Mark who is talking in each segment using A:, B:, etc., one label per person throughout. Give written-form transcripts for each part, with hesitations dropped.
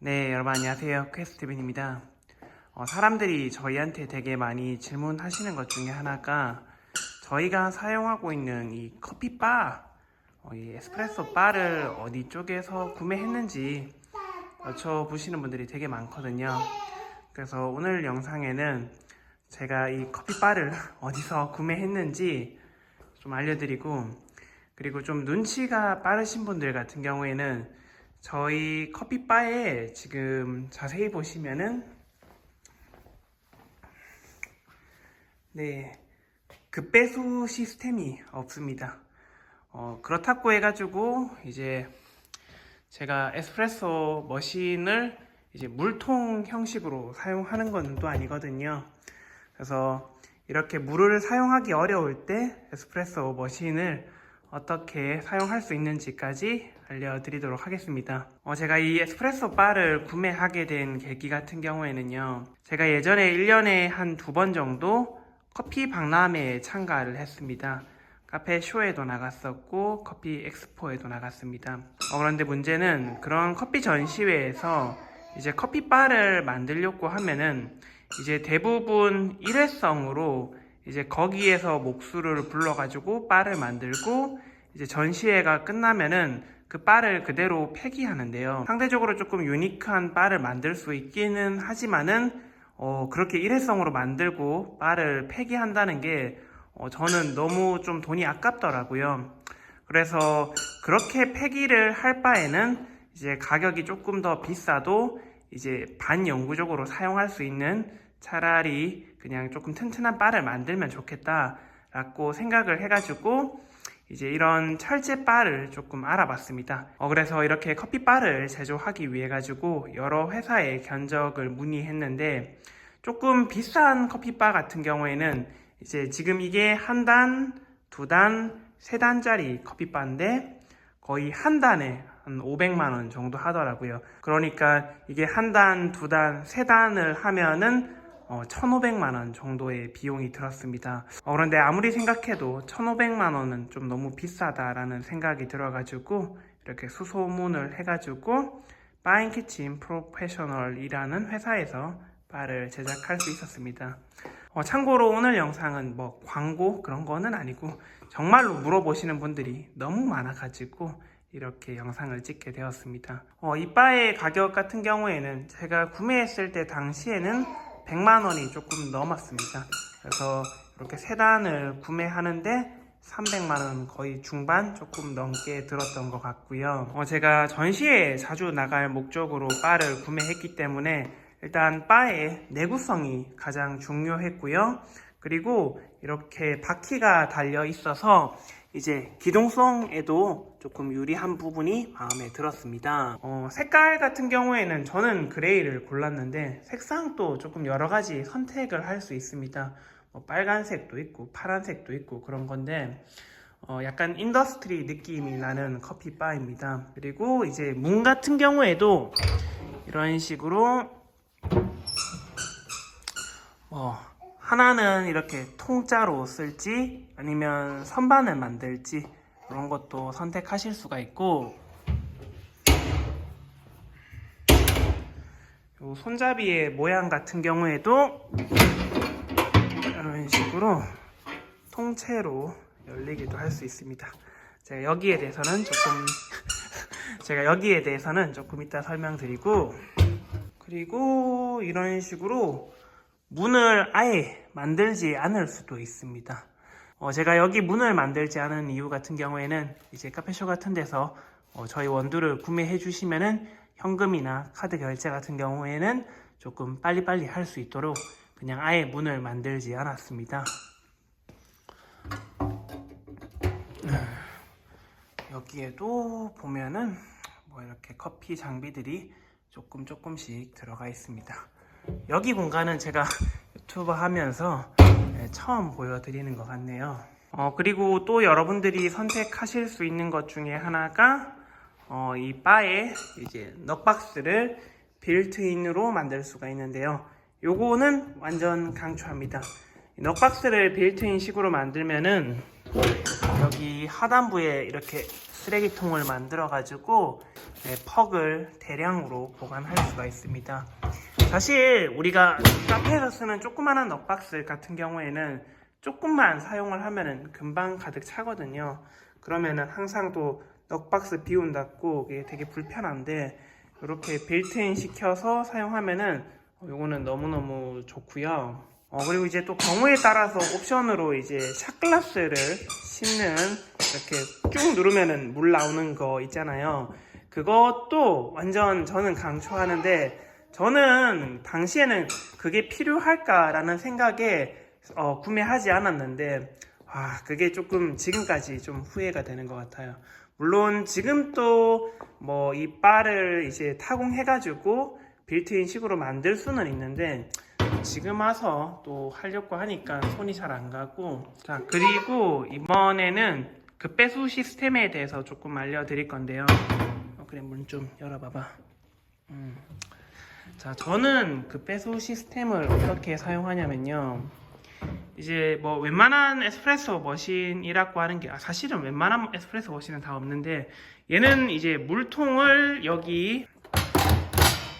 A: 네, 여러분 안녕하세요. 퀘스트빈입니다. 사람들이 저희한테 되게 많이 질문하시는 것 중에 하나가 저희가 사용하고 있는 이 커피바, 이 에스프레소 바를 어디 쪽에서 구매했는지 여쭤보시는 분들이 되게 많거든요. 그래서 오늘 영상에는 제가 이 커피바를 어디서 구매했는지 좀 알려드리고, 그리고 좀 눈치가 빠르신 분들 같은 경우에는 저희 커피바에 지금 자세히 보시면은 급배수 시스템이 없습니다. 그렇다고 해가지고 이제 제가 에스프레소 머신을 이제 물통 형식으로 사용하는 건 또 아니거든요. 그래서 이렇게 물을 사용하기 어려울 때 에스프레소 머신을 어떻게 사용할 수 있는지까지 알려드리도록 하겠습니다. 제가 이 에스프레소 바를 구매하게 된 계기 같은 경우에는요, 제가 예전에 1년에 한 2번 정도 커피 박람회에 참가를 했습니다. 카페 쇼에도 나갔었고 커피 엑스포에도 나갔습니다. 그런데 문제는 그런 커피 전시회에서 이제 커피 바를 만들려고 하면은 이제 대부분 일회성으로 이제 거기에서 목수를 불러가지고 바를 만들고 이제 전시회가 끝나면은 그 바를 그대로 폐기하는데요. 상대적으로 조금 유니크한 바를 만들 수 있기는 하지만은 그렇게 일회성으로 만들고 바를 폐기한다는 게 저는 너무 좀 돈이 아깝더라고요. 그래서 그렇게 폐기를 할 바에는 이제 가격이 조금 더 비싸도 이제 반영구적으로 사용할 수 있는, 차라리 그냥 조금 튼튼한 바를 만들면 좋겠다라고 생각을 해가지고 이제 이런 철제 바를 조금 알아봤습니다. 그래서 이렇게 커피 바를 제조하기 위해 가지고 여러 회사에 견적을 문의했는데, 조금 비싼 커피 바 같은 경우에는 이제 지금 이게 한 단, 2단, 3단짜리 커피 바인데 거의 한 단에 한 500만 원 정도 하더라고요. 그러니까 이게 한 단, 2단, 3단을 하면은 1,500만 원 정도의 비용이 들었습니다. 그런데 아무리 생각해도 1,500만 원은 좀 너무 비싸다라는 생각이 들어가지고 이렇게 수소문을 해가지고 바인키친 프로페셔널이라는 회사에서 바를 제작할 수 있었습니다. 참고로 오늘 영상은 뭐 광고 그런 거는 아니고 정말로 물어보시는 분들이 너무 많아가지고 이렇게 영상을 찍게 되었습니다. 이 바의 가격 같은 경우에는 제가 구매했을 때 당시에는 100만 원이 조금 넘었습니다. 그래서 이렇게 3단을 구매하는데 300만 원 거의 중반 조금 넘게 들었던 것 같고요. 제가 전시회에 자주 나갈 목적으로 바를 구매했기 때문에 일단 바의 내구성이 가장 중요했고요. 그리고 이렇게 바퀴가 달려 있어서 이제 기동성에도 조금 유리한 부분이 마음에 들었습니다. 색깔 같은 경우에는 저는 그레이를 골랐는데 색상도 조금 여러 가지 선택을 할 수 있습니다. 빨간색도 있고 파란색도 있고 그런 건데 약간 인더스트리 느낌이 나는 커피 바입니다. 그리고 이제 문 같은 경우에도 이런 식으로 하나는 이렇게 통짜로 쓸지 아니면 선반을 만들지 그런 것도 선택하실 수가 있고, 요 손잡이의 모양 같은 경우에도 이런 식으로 통째로 열리기도 할 수 있습니다. 제가 여기에 대해서는 조금 이따 설명드리고, 그리고 이런 식으로 문을 아예 만들지 않을 수도 있습니다. 제가 여기 문을 만들지 않은 이유 같은 경우에는 이제 카페쇼 같은 데서 저희 원두를 구매해 주시면은 현금이나 카드 결제 같은 경우에는 조금 빨리빨리 할 수 있도록 그냥 아예 문을 만들지 않았습니다. 여기에도 보면은 이렇게 커피 장비들이 조금씩 들어가 있습니다. 여기 공간은 제가 유튜버 하면서 처음 보여드리는 것 같네요. 그리고 또 여러분들이 선택하실 수 있는 것 중에 하나가 이 바에 이제 넉박스를 빌트인으로 만들 수가 있는데요. 요거는 완전 강추합니다. 넉박스를 빌트인 식으로 만들면은 여기 하단부에 이렇게 쓰레기통을 만들어 가지고 네, 퍽을 대량으로 보관할 수가 있습니다. 사실 우리가 카페에서 쓰는 조그마한 넉박스 같은 경우에는 조금만 사용을 하면은 금방 가득 차거든요. 그러면은 항상 또 넉박스 비운다고 이게 되게 불편한데, 이렇게 빌트인 시켜서 사용하면은 요거는 너무너무 좋고요. 그리고 이제 또 경우에 따라서 옵션으로 이제 샷글라스를 씹는, 이렇게 쭉 누르면은 물 나오는 거 있잖아요. 그것도 완전 저는 강추하는데, 저는 당시에는 그게 필요할까라는 생각에 구매하지 않았는데, 그게 조금 지금까지 좀 후회가 되는 것 같아요. 물론 지금 또 뭐 이 바를 이제 타공해가지고 빌트인 식으로 만들 수는 있는데, 지금 와서 또 하려고 하니까 손이 잘 안 가고. 자, 그리고 이번에는 그 배수 시스템에 대해서 조금 알려드릴 건데요. 그래, 문 좀 열어봐봐. 자, 저는 그 배수 시스템을 어떻게 사용하냐면요, 이제 뭐 웬만한 에스프레소 머신이라고 하는 게, 사실은 웬만한 에스프레소 머신은 다 없는데, 얘는 이제 물통을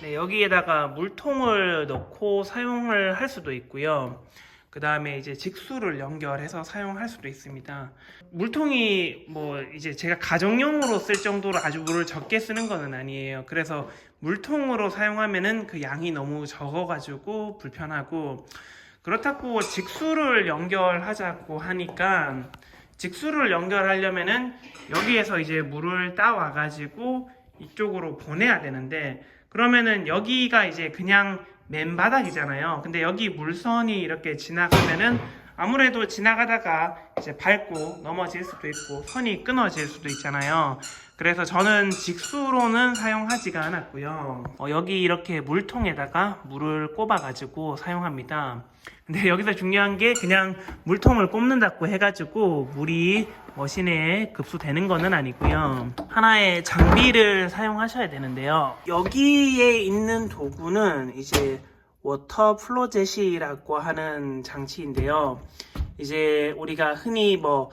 A: 여기에다가 물통을 넣고 사용을 할 수도 있고요. 그 다음에 이제 직수를 연결해서 사용할 수도 있습니다. 물통이 뭐 이제 제가 가정용으로 쓸 정도로 아주 물을 적게 쓰는 거는 아니에요. 그래서 물통으로 사용하면은 그 양이 너무 적어가지고 불편하고, 그렇다고 직수를 연결하자고 하니까, 직수를 연결하려면은 여기에서 이제 물을 따와가지고 이쪽으로 보내야 되는데, 그러면은 여기가 이제 그냥 맨바닥이잖아요. 근데 여기 물선이 이렇게 지나가면은 아무래도 지나가다가 이제 밟고 넘어질 수도 있고 선이 끊어질 수도 있잖아요. 그래서 저는 직수로는 사용하지가 않았고요. 여기 이렇게 물통에다가 물을 꼽아가지고 사용합니다. 근데 여기서 중요한 게, 그냥 물통을 꼽는다고 해가지고 물이 머신에 급수되는 거는 아니고요. 하나의 장비를 사용하셔야 되는데요. 여기에 있는 도구는 이제 워터 플로젯이라고 하는 장치인데요. 이제 우리가 흔히 뭐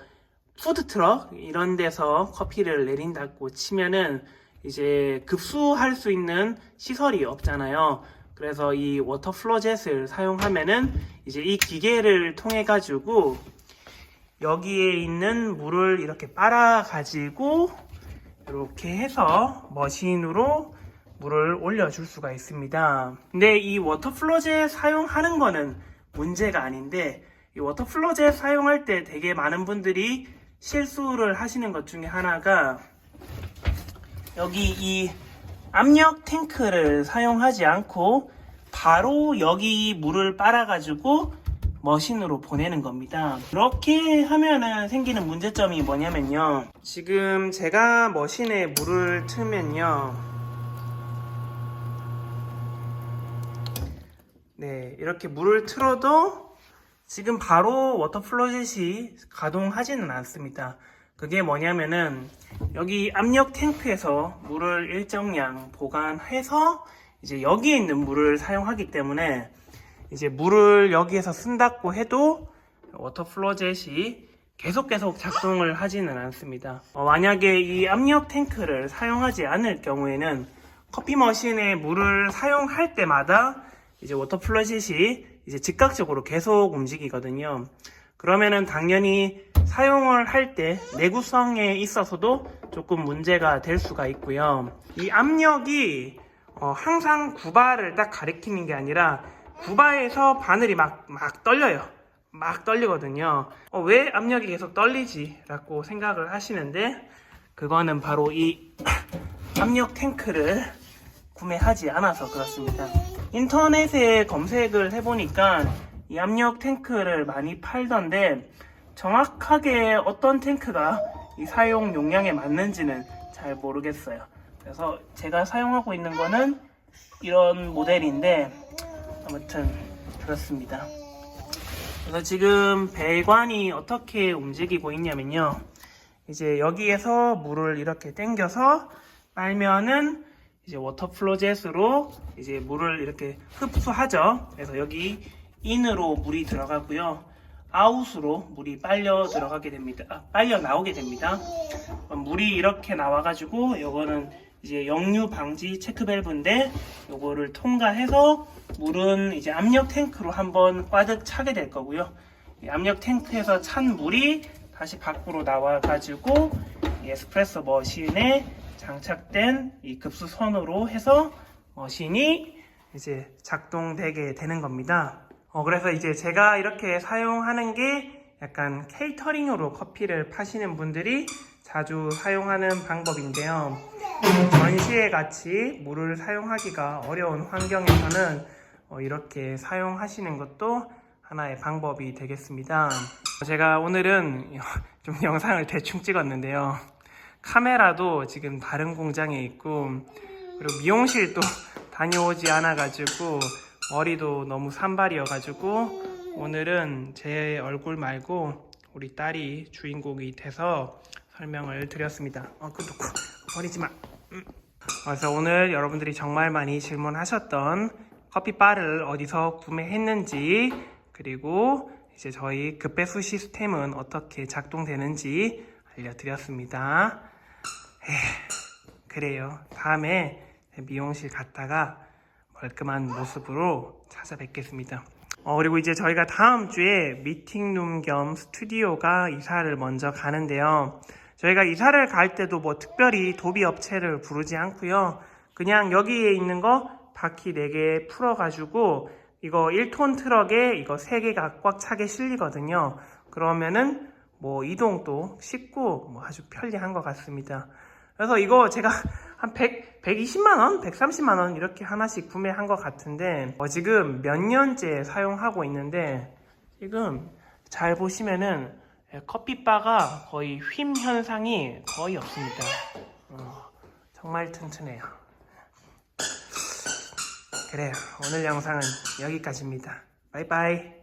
A: 푸드트럭 이런 데서 커피를 내린다고 치면은 이제 급수할 수 있는 시설이 없잖아요. 그래서 이 워터 플로젯을 사용하면은 이제 이 기계를 통해 가지고 여기에 있는 물을 이렇게 빨아 가지고 이렇게 해서 머신으로 물을 올려줄 수가 있습니다. 근데 이 워터 플로젯 사용하는 거는 문제가 아닌데, 이 워터 플로젯 사용할 때 되게 많은 분들이 실수를 하시는 것 중에 하나가, 여기 이 압력 탱크를 사용하지 않고 바로 여기 물을 빨아가지고 머신으로 보내는 겁니다. 이렇게 하면은 생기는 문제점이 뭐냐면요, 지금 제가 머신에 물을 틀면요, 네, 이렇게 물을 틀어도 지금 바로 워터 플로젯이 가동하지는 않습니다. 그게 뭐냐면은 여기 압력 탱크에서 물을 일정량 보관해서 이제 여기에 있는 물을 사용하기 때문에, 이제 물을 여기에서 쓴다고 해도 워터 플로젯이 계속 작동을 하지는 않습니다. 만약에 이 압력 탱크를 사용하지 않을 경우에는 커피 머신에 물을 사용할 때마다 이제 워터 플로젯이 이제 즉각적으로 계속 움직이거든요. 그러면은 당연히 사용을 할 때 내구성에 있어서도 조금 문제가 될 수가 있고요. 이 압력이 항상 9바를 딱 가리키는 게 아니라 9바에서 바늘이 막 떨려요. 막 떨리거든요. 왜 압력이 계속 떨리지? 라고 생각을 하시는데, 그거는 바로 이 압력 탱크를 구매하지 않아서 그렇습니다. 인터넷에 검색을 해보니까 이 압력 탱크를 많이 팔던데, 정확하게 어떤 탱크가 이 사용 용량에 맞는지는 잘 모르겠어요. 그래서 제가 사용하고 있는 거는 이런 모델인데, 아무튼 그렇습니다. 그래서 지금 배관이 어떻게 움직이고 있냐면요, 이제 여기에서 물을 이렇게 당겨서 빨면은 이제 워터 플로젯으로 이제 물을 이렇게 흡수하죠. 그래서 여기 인으로 물이 들어가고요, 아웃으로 물이 빨려 들어가게 됩니다. 빨려 나오게 됩니다. 물이 이렇게 나와가지고 요거는 이제 역류 방지 체크 밸브인데 요거를 통과해서 물은 이제 압력 탱크로 한번 꽈득 차게 될 거고요. 이 압력 탱크에서 찬 물이 다시 밖으로 나와 가지고 이 에스프레소 머신에 장착된 이 급수선으로 해서 머신이 이제 작동되게 되는 겁니다. 그래서 이제 제가 이렇게 사용하는 게 약간 케이터링으로 커피를 파시는 분들이 자주 사용하는 방법인데요. 전시회 같이 물을 사용하기가 어려운 환경에서는 이렇게 사용하시는 것도 하나의 방법이 되겠습니다. 제가 오늘은 좀 영상을 대충 찍었는데요. 카메라도 지금 다른 공장에 있고, 그리고 미용실도 다녀오지 않아가지고 머리도 너무 산발이어가지고 오늘은 제 얼굴 말고 우리 딸이 주인공이 돼서 설명을 드렸습니다. 그것도 버리지마. 그래서 오늘 여러분들이 정말 많이 질문하셨던 커피바를 어디서 구매했는지, 그리고 이제 저희 급배수 시스템은 어떻게 작동되는지 알려드렸습니다. 그래요. 다음에 미용실 갔다가 멀끔한 모습으로 찾아뵙겠습니다. 그리고 이제 저희가 다음 주에 미팅룸 겸 스튜디오가 이사를 먼저 가는데요. 저희가 이사를 갈 때도 뭐 특별히 도비 업체를 부르지 않고요. 그냥 여기에 있는 거 바퀴 4개 풀어가지고 이거 1톤 트럭에 이거 3개가 꽉 차게 실리거든요. 그러면은 뭐 이동도 쉽고 뭐 아주 편리한 것 같습니다. 그래서 이거 제가 한 120만원? 130만원 이렇게 하나씩 구매한 것 같은데 지금 몇 년째 사용하고 있는데 지금 잘 보시면은 커피바가 거의 휨 현상이 거의 없습니다. 정말 튼튼해요. 그래요. 오늘 영상은 여기까지입니다. 바이바이.